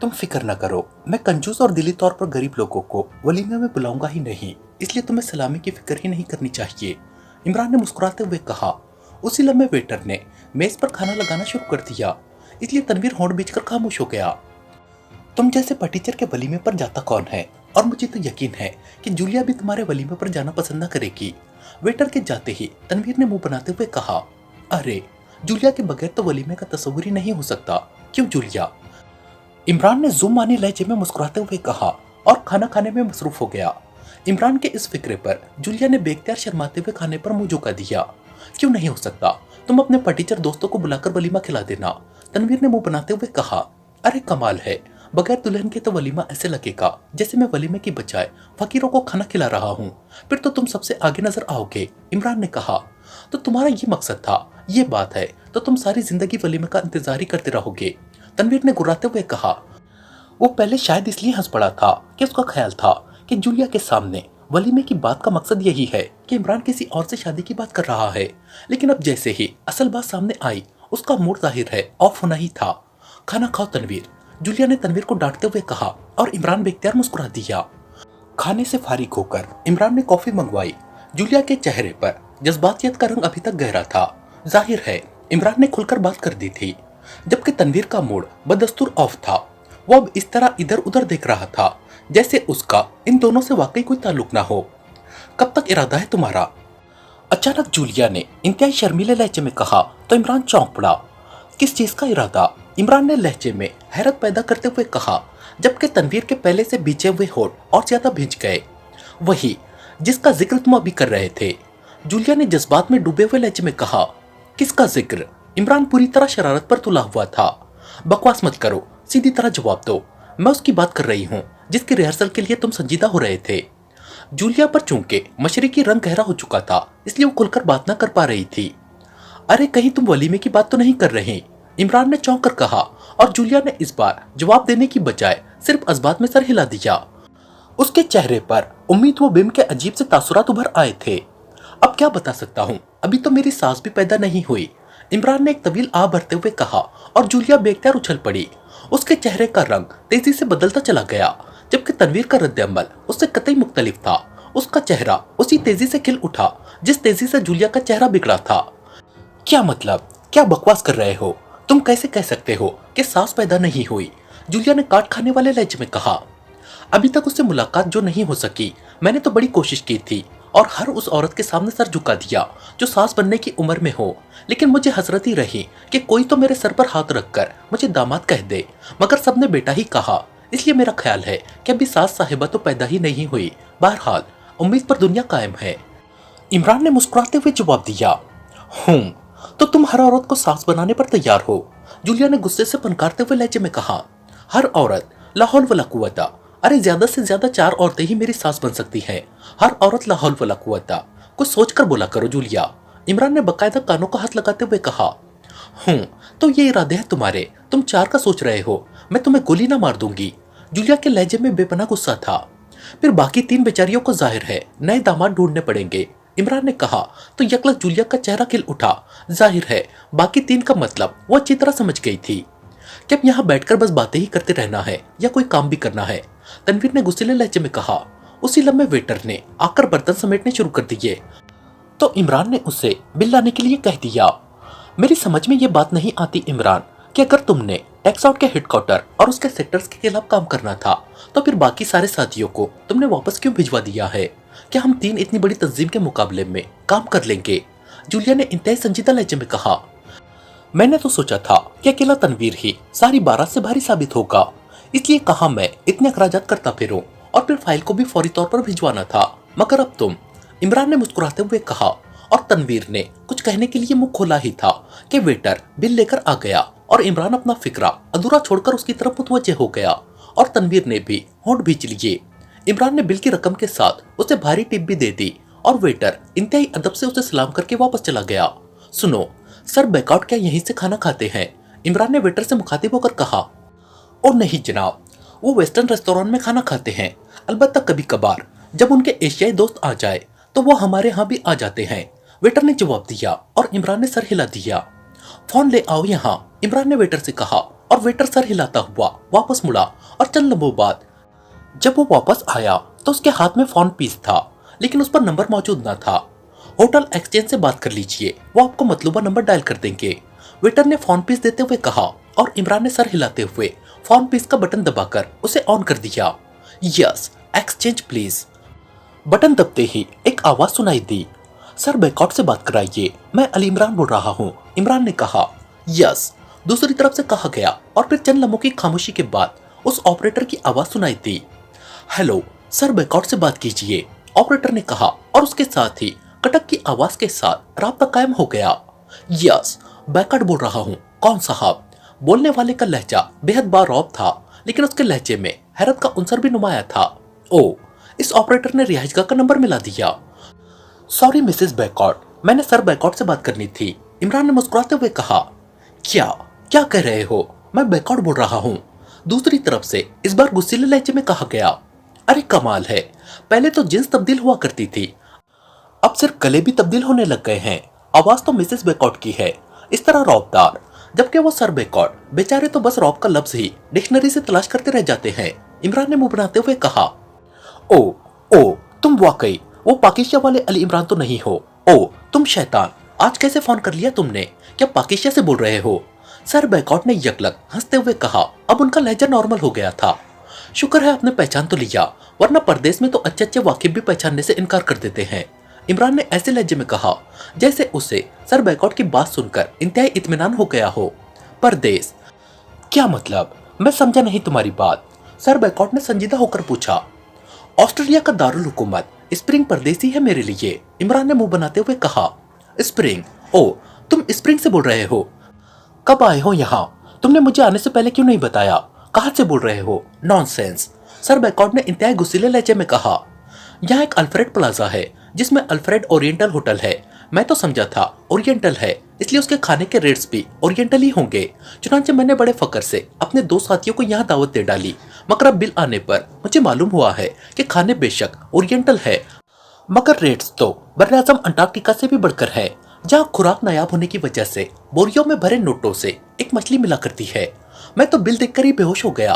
तुम फिक्र न करो, मैं कंजूस और दिली तौर पर गरीब लोगों को वलीमे में बुलाऊंगा ही नहीं, इसलिए तुम्हें सलामी की फिक्र ही नहीं करनी चाहिए। इमरान ने मुस्कुराते हुए कहा। उसी लम्हे वेटर ने मेज पर खाना लगाना शुरू कर दिया, इसलिए तनवीर होंठ बीचकर खामोश हो गया। तुम जैसे पटीचर के वलीमे पर जाता कौन है, और मुझे तो यकीन है कि जूलिया भी तुम्हारे वलीमे पर जाना पसंद न करेगी। वेटर के जाते ही तनवीर ने मुंह बनाते हुए कहा, अरे जूलिया के बगैर तो वलीमे का तस्वुर ही नहीं हो सकता। क्यों जूलिया? इमरान ने जुम्मानी लहजे में मुस्कुराते हुए कहा और खाना खाने में मसरूफ हो गया। इमरान के इस फिक्रे पर जूलिया ने बेख्तियार शर्माते हुए खाने पर मुंह झुका दिया। क्यों नहीं हो सकता, तुम अपने पटीचर दोस्तों को बुलाकर वलीमा खिला देना। तनवीर ने मुंह बनाते हुए कहा। अरे कमाल है, बगैर दुल्हन के तो वलीमा ऐसे लगेगा जैसे मैं वलीमे की बजाय फकीरों को खाना खिला रहा हूँ। फिर तो तुम सबसे आगे नजर आओगे। इमरान ने कहा। तो तुम्हारा ये मकसद था, ये बात है, तो तुम सारी जिंदगी वलीमे का इंतजार ही करते रहोगे। तनवीर ने गुर्राते हुए कहा। वो पहले शायद इसलिए हंस पड़ा था कि उसका ख्याल था कि जूलिया के सामने वलीमे की बात का मकसद यही है कि इमरान किसी और से शादी की बात कर रहा है, लेकिन अब जैसे ही असल बात सामने आई उसका मूड जाहिर है ऑफ होना ही था। खाना खाओ तनवीर, जूलिया ने तनवीर को डांटते हुए कहा और इमरान बेख्तियार मुस्कुरा दिया। खाने से फारिग होकर इमरान ने कॉफी मंगवाई। जूलिया के चेहरे पर जज्बातियत का रंग अभी तक गहरा था। जाहिर है इमरान ने खुलकर बात कर दी थी, जबकि तनवीर का मूड बदस्तूर ऑफ था। वो अब इस तरह इधर उधर देख रहा था जैसे उसका इन दोनों से वाकई कोई ताल्लुक ना हो। कब तक इरादा है तुम्हारा? अचानक जूलिया ने इंतहाई शर्मीले लहजे में कहा तो इमरान चौंक पड़ा। किस चीज का इरादा? इमरान ने लहजे में हैरत पैदा करते हुए कहा, जबकि तनवीर के पहले से भींचे हुए होठ और ज्यादा भींच गए। वही जिसका जिक्र तुम अभी कर रहे थे। जूलिया ने जज्बात में डूबे हुए लहजे में कहा। किसका जिक्र? इमरान पूरी तरह शरारत पर तुला हुआ था। बकवास मत करो, सीधी तरह जवाब दो। मैं उसकी बात कर रही हूँ जिसकी रिहर्सल के लिए तुम संजीदा हो रहे थे। जूलिया पर चूंकि मशरिकी रंग गहरा हो चुका था, इसलिए वो खुलकर बात न कर पा रही थी। अरे कहीं तुम वलीमे की बात तो नहीं कर रहे? इमरान ने चौंक कर कहा और जूलिया ने इस बार जवाब देने की बजाय सिर्फ अजबात में सर हिला दिया। उसके चेहरे पर उम्मीद व बिम के अजीब से तासुरात उभर आए थे। अब क्या बता सकता हूँ, अभी तो मेरी सांस भी पैदा नहीं हुई। इमरान ने एक तवील आह भरते हुए कहा और जूलिया बेख्तियार उछल पड़ी। उसके चेहरे का रंग तेजी से बदलता चला गया, जबकि तनवीर का रद्द-ए-अमल उससे कतई मुख्तलिफ था। उसका चेहरा उसी तेजी से खिल उठा जिस तेजी से जूलिया का चेहरा बिगड़ा था। क्या मतलब? क्या बकवास कर रहे हो? तुम कैसे कह सकते हो कि सांस पैदा नहीं हुई? जूलिया ने काट खाने वाले लहजे में कहा। अभी तक उससे मुलाकात जो नहीं हो सकी, मैंने तो बड़ी कोशिश की थी और हर उस औरत के सामने सर झुका दिया जो सास बनने की उम्र में हो, लेकिन मुझे हसरत ही रही कि कोई तो मेरे सर पर हाथ रखकर मुझे दामाद कह दे, मगर सबने बेटा ही कहा। इसलिए मेरा ख्याल है कि अभी सास साहिबा तो पैदा ही नहीं हुई। बहरहाल उम्मीद पर दुनिया कायम है। इमरान ने मुस्कुराते हुए जवाब दिया। तो तुम हर औरत को सास बनाने पर तैयार हो? जूलिया ने गुस्से से फनकारते हुए लहजे में कहा। हर औरत? ला हौल वला कुव्वता। अरे ज्यादा से ज्यादा 4 औरतें ही मेरी सास बन सकती हैं। हर औरत ला हौल वला कुव्वता। कुछ सोचकर बोला करो जूलिया। इमरान ने बकायदा कानों को हाथ लगाते हुए कहा। तो ये इरादे हैं तुम्हारे? तुम 4 का सोच रहे हो? मैं तुम्हें गोली ना मार दूंगी। जूलिया के लहजे में बेपनाह गुस्सा था। फिर बाकी 3 बेचारियों को जाहिर है नए दामाद ढूंढने पड़ेंगे, इमरान ने कहा। तो यकलक जूलिया का चेहरा खिल उठा। जाहिर है बाकी 3 का मतलब वो अच्छी तरह समझ गई थी कि अब यहाँ बैठकर बस बातें ही करते रहना है या कोई काम भी करना है। तनवीर ने गुस्सीले लहजे में कहा। उसी लम्हे वेटर ने आकर बर्तन समेटने शुरू कर दिए तो इमरान ने उसे बिल लाने के लिए कह दिया। मेरी समझ में ये बात नहीं आती इमरान कि अगर तुमने टैक्स आउट के हेडक्वार्टर और उसके सेक्टर्स के खिलाफ काम करना था तो फिर बाकी सारे साथियों को तुमने वापस क्यों भिजवा दिया है? क्या हम 3 इतनी बड़ी तंजीम के मुकाबले में काम कर लेंगे? जूलिया ने इंतहाई संजीदा लहजे में कहा। मैंने तो सोचा था कि अकेला तनवीर ही सारी बारात से भारी साबित होगा, इसलिए कहा मैं इतने अखराजात करता फिरूं और फिर फाइल को भी फौरी तौर पर भिजवाना था, मगर अब तुम। इमरान ने मुस्कुराते हुए कहा और तनवीर ने कुछ कहने के लिए मुंह खोला ही था कि वेटर बिल लेकर आ गया और इमरान अपना फिक्रा अधूरा छोड़कर उसकी तरफ मुतवज्जे हो गया और तनवीर ने भी होंठ भींच लिए। इमरान ने बिल की रकम के साथ उसे भारी टिप भी दे दी और वेटर इंतहाई अदब से उसे सलाम करके वापस चला गया। सुनो सर, बैकआउट क्या यहीं से खाना खाते हैं? इमरान ने वेटर से मुखातिब होकर कहा। ओ नहीं जनाब, वो वेस्टर्न रेस्टोरेंट में खाना खाते हैं, अलबत्ता कभी कभार जब उनके एशियाई दोस्त आ जाए तो वो हमारे यहाँ भी आ जाते हैं, वेटर ने जवाब दिया और इमरान ने सर हिला दिया। फोन ले आओ यहाँ, इमरान ने वेटर से कहा और वेटर सर हिलाता हुआ वापस मुड़ा और चंद लम्हों बाद जब वो वापस आया तो उसके हाथ में फोन पीस था, लेकिन उस पर नंबर मौजूद न था। होटल एक्सचेंज से बात कर लीजिए, वो आपको मतलूबा नंबर डायल कर देंगे, वेटर ने फोन पीस देते हुए कहा और इमरान ने सर हिलाते हुए फोन पीस का बटन दबाकर उसे ऑन कर दिया। Yes exchange please. बटन दबते ही एक आवाज सुनाई दी, सर बैकआउट से बात कराइए, मैं अली इमरान बोल रहा हूँ। इमरान ने कहा यस। दूसरी तरफ से कहा गया और फिर चंद लम्हों की खामोशी के बाद उस ऑपरेटर की आवाज सुनाई दी, हेलो सर बैकआउट से बात कीजिए, ऑपरेटर ने कहा और उसके साथ ही कटक की आवाज के साथ राब्ता कायम हो गया। यस बैकआउट बोल रहा हूँ, कौन साहब? बोलने वाले का लहजा बेहद बारौब था, लेकिन उसके लहजे में हैरत का उनसर भी नुमाया था। ओ, इस ऑपरेटर ने रिहाइशगाह का नंबर मिला दिया। सॉरी मिसेस बैकआउट, मैंने सर बैकआउट से बात करनी थी, इमरान ने मुस्कुराते हुए कहा। क्या क्या कह रहे हो? मैं बैकआउट बोल रहा हूँ, दूसरी तरफ से इस बार गुस्सीले लहजे में कहा गया। अरे कमाल है, पहले तो जिन्स तब्दील हुआ करती थी, अब सिर्फ गले भी तब्दील होने लग गए हैं। आवाज तो मिसेस बैकआउट की है, इस तरह रौबदार, जबकि वो सर बैकआउट बेचारे तो बस रौब का लफ्ज ही डिक्शनरी से तलाश करते रह जाते हैं। इमरान ने मुंह बनाते हुए कहा, ओ तुम वाकई वो पाकिस्तान वाले अली इमरान तो नहीं हो? ओ तुम शैतान, आज कैसे फोन कर लिया तुमने? क्या पाकिस्तान से बोल रहे हो? सर बैकआउट ने यकलक हंसते हुए कहा। अब उनका लहजा नॉर्मल हो गया था। शुक्र है आपने पहचान तो लिया, वरना परदेश में तो अच्छे अच्छे वाकिफ भी पहचानने से इनकार कर देते हैं, इमरान ने ऐसे लहजे में कहा जैसे उसे सर बैकआउट की बात सुनकर इंतहाई इत्मीनान हो गया हो। परदेश? क्या मतलब? मैं समझा नहीं तुम्हारी बात, सर बैकआउट ने संजीदा होकर पूछा। ऑस्ट्रेलिया का दारुल हुकूमत स्प्रिंग परदेसी है मेरे लिए, इमरान ने मुंह बनाते हुए कहा। स्प्रिंग? ओ तुम स्प्रिंग से बोल रहे हो? कब आए हो यहाँ? तुमने मुझे आने से पहले क्यों नहीं बताया? कहाँ से बोल रहे हो? नॉनसेंस, सर बैकआउट ने इंतहाई गुस्सीले लहजे में कहा। यहाँ एक अल्फ्रेड प्लाजा है जिसमें अल्फ्रेड ओरिएंटल होटल है, मैं तो समझा था ओरिएंटल है इसलिए उसके खाने के रेट्स भी ओरिएंटल ही होंगे। चुनांचे मैंने बड़े फकर से अपने दो साथियों को यहाँ दावत दे डाली, मगर अब बिल आने पर मुझे मालूम हुआ है कि खाने बेशक ओरिएंटल है, मगर रेट्स तो बर्रे-आज़म अंटार्कटिका से भी बढ़कर है, जहाँ खुराक नायाब होने की वजह से बोरियों में भरे नोटों से एक मछली मिला करती है। मैं तो बिल देखकर ही बेहोश हो गया।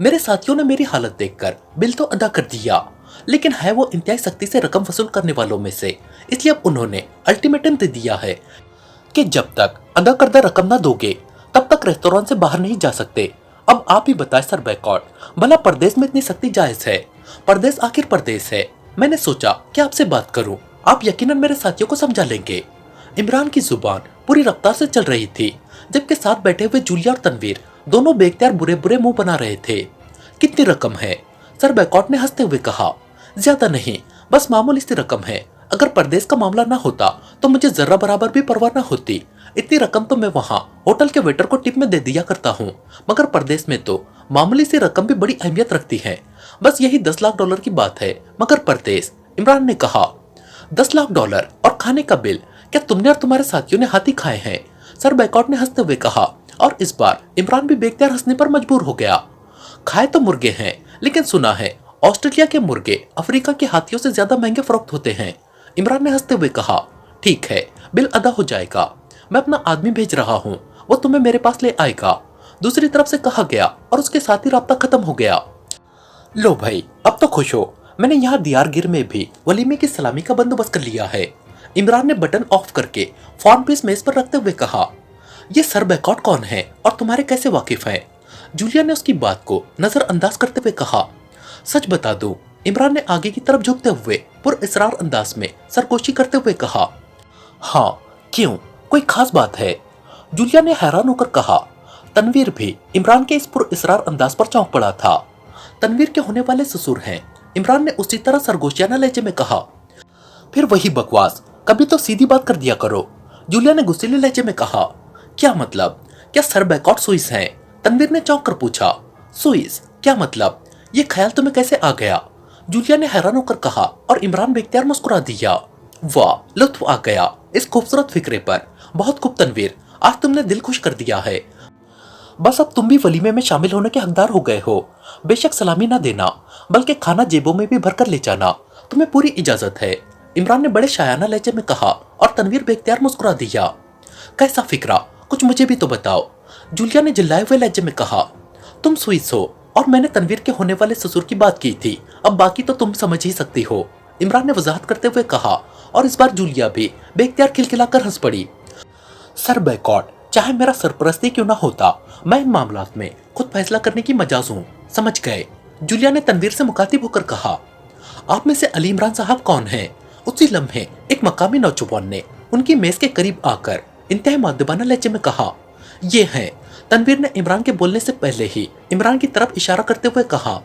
मेरे साथियों ने मेरी हालत देखकर बिल तो अदा कर दिया, लेकिन है वो इंतहाई सख्ती से रकम वसूल करने वालों में से, इसलिए अब उन्होंने अल्टीमेटम दे दिया है कि जब तक अदा करदा रकम ना दोगे तब तक रेस्तोरां से बाहर नहीं जा सकते। अब आप ही बताएं सर बैकआउट, भला परदेश में इतनी सख्ती जायज है? परदेश आखिर परदेश है। मैंने सोचा कि आपसे बात करूं, आप यकीनन मेरे साथियों को समझा लेंगे। इमरान की जुबान पूरी रफ्तार से चल रही थी, जबकि साथ बैठे हुए जूलिया और तनवीर दोनों बेख्तियार बुरे बुरे मुंह बना रहे थे। कितनी रकम है? सर बैकआउट ने हंसते हुए कहा। ज्यादा नहीं, बस मामूली सी रकम है। अगर परदेश का मामला ना होता तो मुझे जर्रा बराबर भी परवाह ना होती। इतनी रकम तो मैं वहाँ होटल के वेटर को टिप में दे दिया करता हूँ, मगर परदेश में तो मामूली सी रकम भी बड़ी अहमियत रखती है। बस यही $10 लाख की बात है, मगर परदेश? इमरान ने कहा। $10 लाख और खाने का बिल क्या तुमने और तुम्हारे साथियों ने हाथी खाए हैं? सर बैकआउट ने हंसते हुए कहा, और इस बार इमरान भी बेख्तियार हंसने पर मजबूर हो गया। खाए तो मुर्गे हैं, लेकिन सुना है ऑस्ट्रेलिया के मुर्गे अफ्रीका के हाथियों से ज्यादा महंगे फरोख्त होते हैं, इमरान ने हंसते हुए कहा। ठीक है, बिल अदा हो जाएगा, मैं अपना आदमी भेज रहा हूँ, वो तुम्हें मेरे पास ले आएगा, दूसरी तरफ से कहा गया और उसके साथ ही राब्ता खत्म हो गया। लो भाई, अब तो खुश हो, मैंने यहाँ दियारगिर में भी वलीमे की सलामी का बंदोबस्त कर लिया है, इमरान ने बटन ऑफ करके फोन पीस मेज पर रखते हुए कहा। ये सर बैकआउट कौन है और तुम्हारे कैसे वाकिफ हैं? जूलिया ने उसकी बात को नजरअंदाज करते हुए कहा। सच बता दूं, इमरान ने आगे की तरफ झुकते हुए पुरइसरार अंदाज में सरगोशी करते हुए कहा। हाँ, क्यों, कोई खास बात है? जूलिया ने हैरान होकर कहा। तनवीर भी इमरान के इस पुरइसरार अंदाज पर चौंक पड़ा था। तनवीर के होने वाले ससुर हैं, इमरान ने उसी तरह सरगोशियाना लहजे में कहा। फिर वही बकवास, कभी तो सीधी बात कर दिया करो, जूलिया ने गुस्सीले लहजे में कहा। क्या मतलब? क्या सर बैकआउट स्विस हैं? तनवीर ने चौंक कर पूछा। स्विस? क्या मतलब? ये ख्याल तुम्हें कैसे आ गया? जूलिया ने हैरान होकर कहा और इमरान बेख्तियार मुस्कुरा दिया। वाह, लुत्फ आ गया इस खूबसूरत फिक्रे पर, बहुत खूब तनवीर, आज तुमने दिल खुश कर दिया है। बस अब तुम भी वलीमे में शामिल होने के हकदार हो गए हो। बेशक सलामी ना देना, बल्कि खाना जेबों में भी भरकर ले जाना, तुम्हें पूरी इजाजत है, इमरान ने बड़े शायाना लहजे में कहा और तनवीर बेख्तियार मुस्कुरा दिया। कैसा फिक्रा, कुछ मुझे भी तो बताओ। जूलिया ने चिल्लाए हुए लहजे में कहा, तुम स्विस हो और मैंने तनवीर के होने वाले ससुर की बात की थी, अब बाकी तो तुम समझ ही सकती हो, इमरान ने वजाहत करते हुए कहा। और इस बार जूलिया भी बेख्तियार खिलखिलाकर हंस पड़ी। सर बैकॉट, चाहे मेरा सरपरस्ती क्यों ना होता, मैं इन मामलात में खुद फैसला करने की मजाज हूँ, समझ गए? जूलिया ने तनवीर से मुखातिब होकर कहा। आप में से अली इमरान साहब कौन हैं? उसी लम्हे एक मकामी नौजवान ने उनकी मेज के करीब आकर इंतहा मुअद्दबाना लहजे में कहा। ये हैं। तनवीर ने इमरान के बोलने से पहले ही इमरान की तरफ इशारा करते हुए कहा,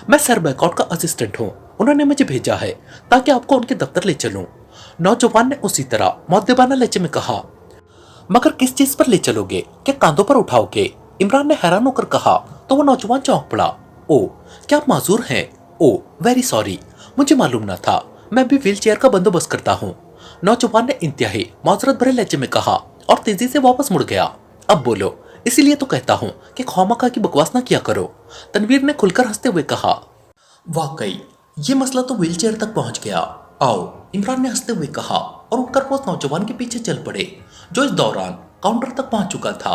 मैं सर बैकआउट का असिस्टेंट हूँ, उन्होंने मुझे भेजा है ताकि आपको उनके दफ्तर ले चलूं। नौजवान ने उसी तरह मुअद्दबाना लहजे में कहा। मगर किस चीज पर ले चलोगे? क्या कांधों पर उठाओगे? इमरान ने हैरान होकर कहा तो वो नौजवान चौंक पड़ा। ओ, क्या आप माजूर हैं? ओ वेरी सॉरी, मुझे मालूम न था, मैं भी व्हील चेयर का बंदोबस्त करता हूँ, नौजवान ने इंतहाई माजरत भरे लहजे में कहा और तेजी से वापस मुड़ गया। अब बोलो, इसीलिए तो कहता हूँ कि खौमाखा की बकवास ना किया करो, तनवीर ने खुलकर हंसते हुए कहा। वाकई ये मसला तो व्हील चेयर तक पहुंच गया। आओ, इमरान ने हंसते हुए कहा और उठकर वो उस नौजवान के पीछे चल पड़े जो इस दौरान काउंटर तक पहुंच चुका था।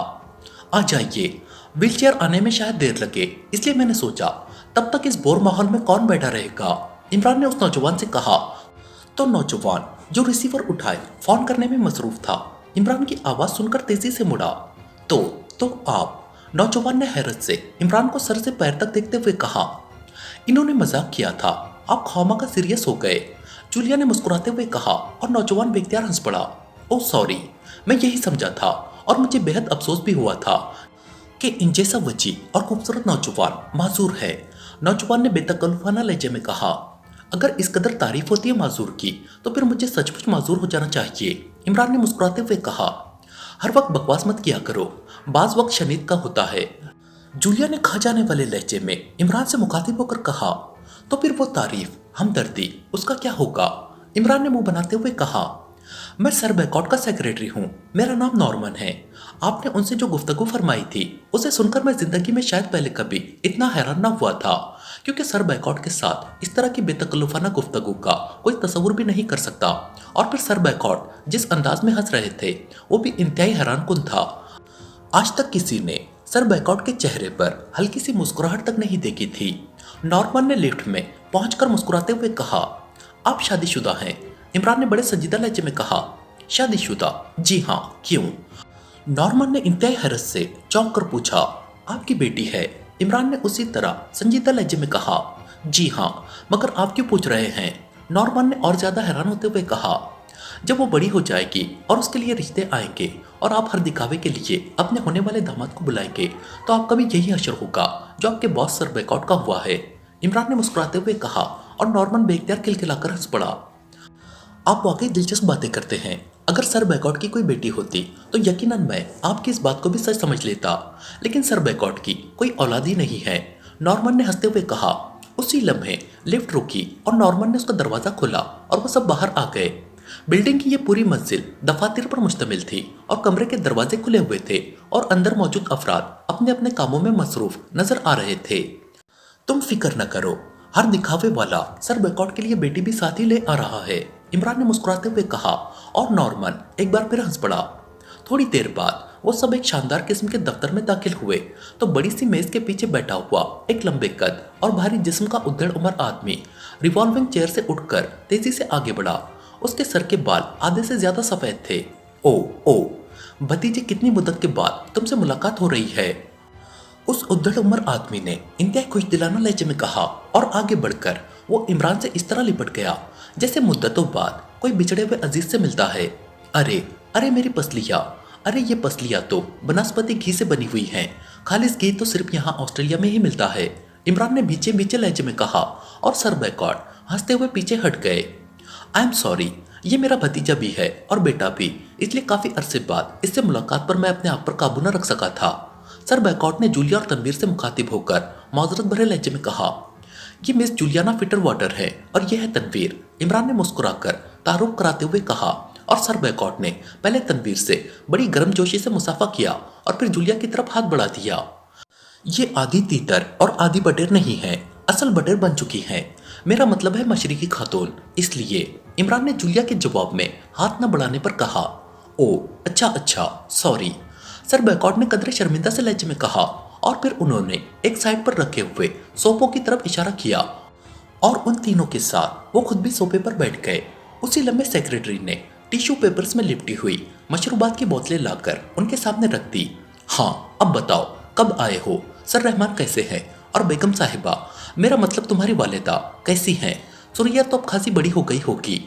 आ जाइए, व्हील चेयर आने में शायद देर लगे, इसलिए मैंने सोचा तब तक इस बोर माहौल में कौन बैठा रहेगा, इमरान ने उस नौजवान से कहा। तो नौजवान जो रिसीवर उठाए फोन करने में मसरूफ था, इमरान की आवाज सुनकर तेजी से मुड़ा। तो आप? नौजवान ने हैरत से इमरान को सर से पैर तक देखते हुए कहा। इन्होंने मजाक किया था, आप खौमाखा सीरियस हो गए, जूलिया ने मुस्कुराते हुए कहा और नौजवान बेख्तियार हंस पड़ा। ओह सॉरी, मैं यही समझा था और मुझे बेहद अफसोस भी हुआ था कि इन जैसा वजी और खूबसूरत नौजवान माजूर है, नौजवान ने बेतकल्लुफाना लहजे में कहा। अगर इस कदर तारीफ होती है माजूर की तो फिर मुझे सचमुच माजूर हो जाना चाहिए, इमरान ने मुस्कुराते हुए कहा। हर वक्त बकवास मत किया करो, बाज वक्त शनीद का होता है, जूलिया ने खा जाने वाले लहजे में इमरान से मुखातिब होकर कहा। तो फिर वो तारीफ, हमदर्दी, उसका क्या होगा, इमरान ने मुंह बनाते हुए कहा। मैं सर बैकआउट का सेक्रेटरी हूँ, मेरा नाम नॉर्मन है, आपने उनसे जो गुफ्तगू फरमाई थी उसे सुनकर मैं जिंदगी में शायद पहले कभी इतना हैरान ना हुआ था, क्योंकि सर बैकआउट के साथ इस तरह की बेतकल्लुफाना गुफ्तगू का कोई तस्वुर भी नहीं कर सकता। और फिर सर बैकआउट जिस अंदाज में हंस रहे थे वो भी इंतहाई हैरानकुन था। आज तक किसी ने सर बैकआउट के चेहरे पर हल्की सी मुस्कुराहट तक नहीं देखी थी। नॉर्मन ने लिफ्ट में पहुंचकर मुस्कुराते हुए कहा, आप शादीशुदा हैं, इमरान ने बड़े संजीदा लहजे में कहा। शादीशुदा? जी हाँ, क्यों? नॉर्मन ने इंतहाई हैरत से चौंक कर पूछा। आपकी बेटी है, इमरान ने उसी तरह संजीदा लहजे में कहा। जी हाँ, मगर आप क्यों पूछ रहे हैं, नॉर्मन ने और ज्यादा हैरान होते हुए कहा। जब वो बड़ी हो जाएगी और उसके लिए रिश्ते आएंगे और आप हर दिखावे के लिए अपने होने वाले दामाद को बुलाएंगे तो आपका भी यही हशर होगा जो आपके बॉस सर बैकआउट का हुआ है, इमरान ने मुस्कुराते हुए कहा और नॉर्मन बेख्तियार खिलखिलाकर हंस पड़ा। आप वाकई दिलचस्प बातें करते हैं, अगर सर बैकआउट की कोई बेटी होती तो यकीनन मैं आपकी इस बात को भी सच समझ लेता, लेकिन सर बैकआउट की कोई औलाद ही नहीं है, नॉर्मन ने हंसते हुए कहा। उसी लम्हे लिफ्ट रुकी और नॉर्मन ने उसका दरवाजा खोला और वो सब बाहर आ गए। बिल्डिंग की ये पूरी मंजिल दफातर पर मुश्तमिल थी और कमरे के दरवाजे खुले हुए थे और अंदर मौजूद अफराद अपने अपने कामों में मसरूफ नजर आ रहे थे। तुम फिक्र न करो, हर दिखावे वाला सर बैकआउट के लिए बेटी भी साथ ही ले आ रहा है, इमरान ने मुस्कुराते हुए कहा और नॉर्मन एक बार फिर हंस पड़ा। थोड़ी देर बाद वो सब एक शानदार किस्म के दफ्तर में दाखिल हुए तो बड़ी सी मेज के पीछे बैठा हुआ एक लंबे कद और भारी जिस्म का उद्दड़ उमर आदमी रिवॉल्विंग चेयर से उठकर तेजी से आगे बढ़ा। उसके सर के बाल आधे से ज्यादा सफेद थे। ओ भतीजे, कितनी मुद्दत के बाद तुमसे मुलाकात हो रही है, उस उद्दड़ उमर आदमी ने इंतहा खुश दिलाना लहजे में कहा और आगे बढ़कर वो इमरान से इस तरह लिपट गया जैसे मुद्दतों बाद कोई बिछड़े हुए अजीज से मिलता है। अरे मेरी पसलियाँ, अरे ये पसलियाँ तो बनस्पति घी से बनी हुई हैं, खालिस घी तो सिर्फ यहाँ ऑस्ट्रेलिया में ही मिलता है, इमरान ने बीचे बीचे लहजे में कहा और सर बैकआउट हंसते हुए पीछे हट गए। आई एम सॉरी, ये मेरा भतीजा भी है और बेटा भी, इसलिए काफी अरसे बाद इससे मुलाकात पर मैं अपने आप पर काबू न रख सका था, सर बैकआउट ने जूलिया और तनवीर से मुखातिब होकर माजरत भरे लहजे में कहा। ये मिस जूलियाना फिटर वाटर है और यह है तनवीर, इमरान ने मुस्कुराकर तारुफ कराते हुए कहा और सर बैकआउट ने पहले तनवीर से बड़ी गर्मजोशी से मुसाफा किया और फिर जूलिया की तरफ हाथ बढ़ा दिया। ये आधी तीतर और आधी बटेर नहीं है, असल बटेर बन चुकी है, मेरा मतलब है मशरिकी खातून, इसलिए इमरान ने जूलिया के जवाब में हाथ न बढ़ाने पर कहा। ओ अच्छा, सॉरी, सर बैकॉट ने कदरे शर्मिंदा से लहजे में कहा और फिर उन्होंने एक साइड पर रखे हुए सोफों की तरफ इशारा किया और उन तीनों के साथ वो खुद भी सोफे पर बैठ गए। उसी लम्हे सेक्रेटरी ने टिश्यू पेपर्स में लिपटी हुई मशरूबात की बोतलें लाकर उनके सामने रख दी। हाँ, अब बताओ कब आए हो? सर रहमान कैसे हैं? और बेगम साहिबा, मेरा मतलब तुम्हारी वालिदा कैसी हैं? सुरैया तो अब खासी बड़ी हो गई होगी।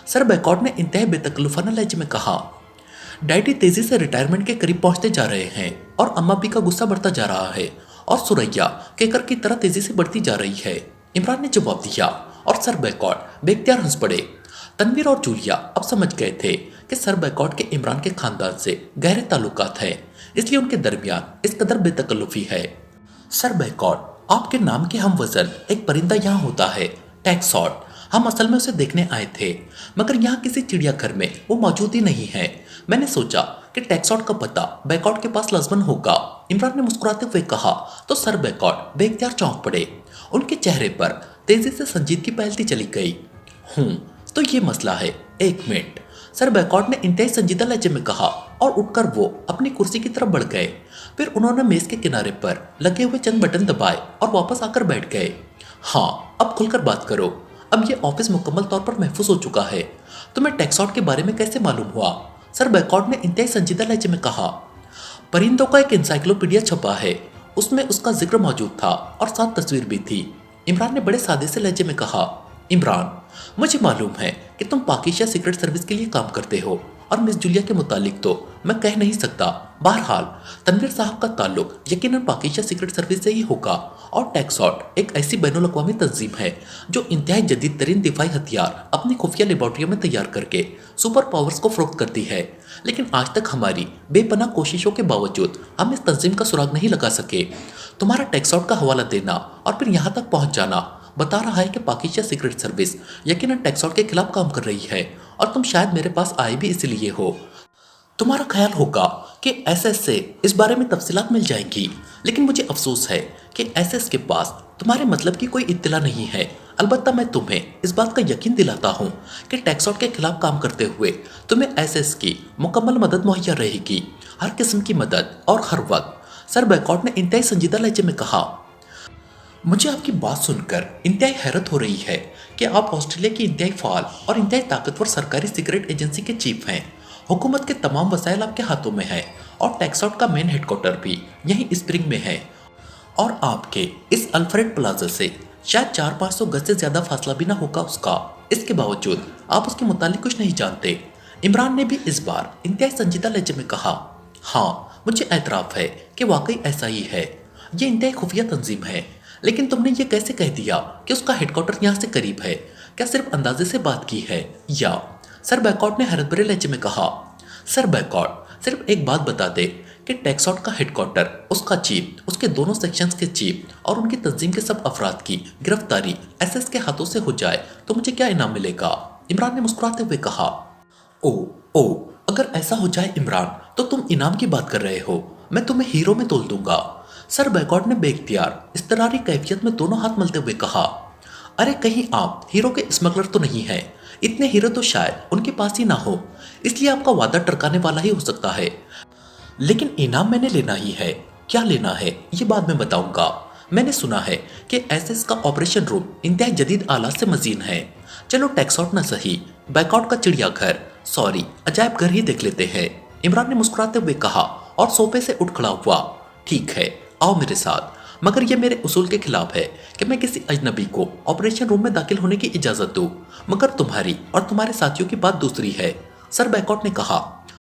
सर बैकॉट ने इंतहा बेतकल्लुफाना लहजे में कहा। डैडी तेजी से रिटायरमेंट के करीब पहुंचते जा रहे हैं और अम्मा भी का गुस्सा बढ़ता जा रहा है और सुरैया केकर की तरह तेजी से बढ़ती जा रही है, इमरान ने जवाब दिया। और सर बैकॉट बेख्तियार हंस पड़े। तनवीर और जूलिया अब समझ गए थे कि सर बैकॉट के इमरान के खानदान से गहरे ताल्लुकात हैं, इसलिए उनके दरमियान इस कदर बेतकल्लुफी है। सर बैकॉट, आपके नाम के हम वजन एक परिंदा यहाँ होता है, टैक्सॉट। हम असल में उसे देखने आए थे, मगर यहाँ किसी चिड़ियाघर में वो मौजूद ही नहीं है। मैंने सोचा कि टैक्सॉट का पता बैकॉट के पास लाजमन होगा, इमरान ने मुस्कुराते हुए कहा। तो सर बैकॉट बेख्तियार चौंक पड़े। उनके चेहरे पर तेजी से संजीदगी फैलती चली गई। तो ये मसला है, एक मिनट, सर बैकॉट ने इंतहाई संजीदा लहजे में कहा और उठकर वो अपनी कुर्सी की तरफ बढ़ गए। फिर उन्होंने मेज के किनारे पर लगे हुए चंद बटन दबाए और वापस आकर बैठ गए। हाँ, अब खुलकर बात करो, अब ये ऑफिस मुकम्मल तौर पर महफूज हो चुका है। तुम्हें टैक्सॉट के बारे में कैसे मालूम हुआ? सर बैकॉट ने इंतहाई संजीदा लहजे में कहा। परिंदों का एक इंसाइक्लोपीडिया छपा है, उसमें उसका जिक्र मौजूद था और साथ तस्वीर भी थी, इमरान ने बड़े सादे से लहजे में कहा। इमरान, मुझे मालूम है कि तुम पाकिस्ता सीक्रेट सर्विस के लिए काम करते हो और मिस जूलिया के मुतालिक तो मैं कह नहीं सकता। बहरहाल तनवीर साहब का ताल्लुक यकीनन पाकिस्ता सीक्रेट सर्विस से ही होगा और टैक्सॉट एक ऐसी बैनुल-अक़वामी तंजीम है जो इंतहाई जदीद तरीन दिफाई हथियार अपनी खुफिया लेबॉर्ट्रियों में तैयार करके सुपर पावर्स को फरोख्त करती है। लेकिन आज तक हमारी बेपनाह कोशिशों के बावजूद हम इस तंजीम का सुराग नहीं लगा सके। तुम्हारा टैक्सॉट का हवाला देना और फिर यहाँ तक पहुँच जाना बता रहा है कि पाकिस्ता सीक्रेट सर्विस यकीनन टैक्सॉट के खिलाफ काम कर रही है और तुम शायद मेरे पास आए भी इसलिए हो। तुम्हारा ख्याल होगा कि एसएस से इस बारे में तफसीलात मिल जाएंगी, लेकिन मुझे अफसोस है कि एसएस के पास तुम्हारे मतलब की कोई इत्तला नहीं है। अलबत्ता मैं तुम्हें इस बात का यकीन दिलाता हूँ कि टैक्सॉट के खिलाफ काम करते हुए तुम्हें एसएस की मुकम्मल मदद मुहैया रहेगी, हर किस्म की मदद और हर वक्त। सर बैकॉट ने इंतहाई संजीदा लहजे में कहा। मुझे आपकी बात सुनकर इंतहाई हैरत हो रही है कि आप ऑस्ट्रेलिया की इंतहाई फाल और इंतहाई ताकतवर सरकारी सीक्रेट एजेंसी के चीफ हैं। हुकूमत के तमाम वसाइल आपके हाथों में है और टैक्सॉट का मेन हेडक्वार्टर भी यहीं स्प्रिंग में है और आपके इस अल्फ्रेड प्लाजा से शायद 400-500 गज से ज्यादा फासला भी ना होगा उसका। इसके बावजूद आप उसके मुतालिक कुछ नहीं जानते, इमरान ने भी इस बार इंतहाई संजीदा लहजे में कहा। हाँ, मुझे एतराफ़ है कि वाकई ऐसा ही है, ये इंतहाई खुफिया तंजीम है, लेकिन तुमने ये कैसे कह दिया कि उसका हेडक्वार्टर यहाँ से करीब है? क्या सिर्फ अंदाजे से बात की है या? सर बैकॉट ने हैरत भरे लहजे में कहा। सर बैकॉट, सिर्फ एक बात बता दे कि टैक्सॉट का हेडक्वार्टर, उसका चीफ, उसके दोनों सेक्शंस के चीफ और उनकी तंजीम के सब अफराद की गिरफ्तारी एसएस के हाथों से हो जाए तो मुझे क्या इनाम मिलेगा? इमरान ने मुस्कुराते हुए कहा। ओ, अगर ऐसा हो जाए इमरान तो तुम इनाम की बात कर रहे हो, मैं तुम्हें हीरो में तोल दूंगा। सर बैकॉट ने बेख्तियार इस्तरारी कैफियत में दोनों हाथ मलते हुए कहा। अरे कहीं आप हीरो के स्मगलर तो नहीं है? इतने हीरो तो शायद उनके पास ही ना हो, इसलिए आपका वादा टरकाने वाला ही हो सकता है। लेकिन इनाम मैंने लेना ही है। क्या लेना है ये बाद में बताऊंगा। मैंने सुना है कि एसएस का ऑपरेशन रूम इंतहाई जदीद आलात से मजीन है। चलो टैक्सॉट ना सही, बैकआउट का चिड़ियाघर, सॉरी अजायब घर ही देख लेते हैं, इमरान ने मुस्कुराते हुए कहा और सोफे से उठ खड़ा हुआ। ठीक है, आओ मेरे साथ, मगर यह मेरे उसूल के खिलाफ है कि मैं किसी अजनबी को ऑपरेशन रूम में दाखिल होने की इजाजत दूं। मगर तुम्हारी और तुम्हारे साथियों की बात दूसरी है, सर बैकआउट ने कहा।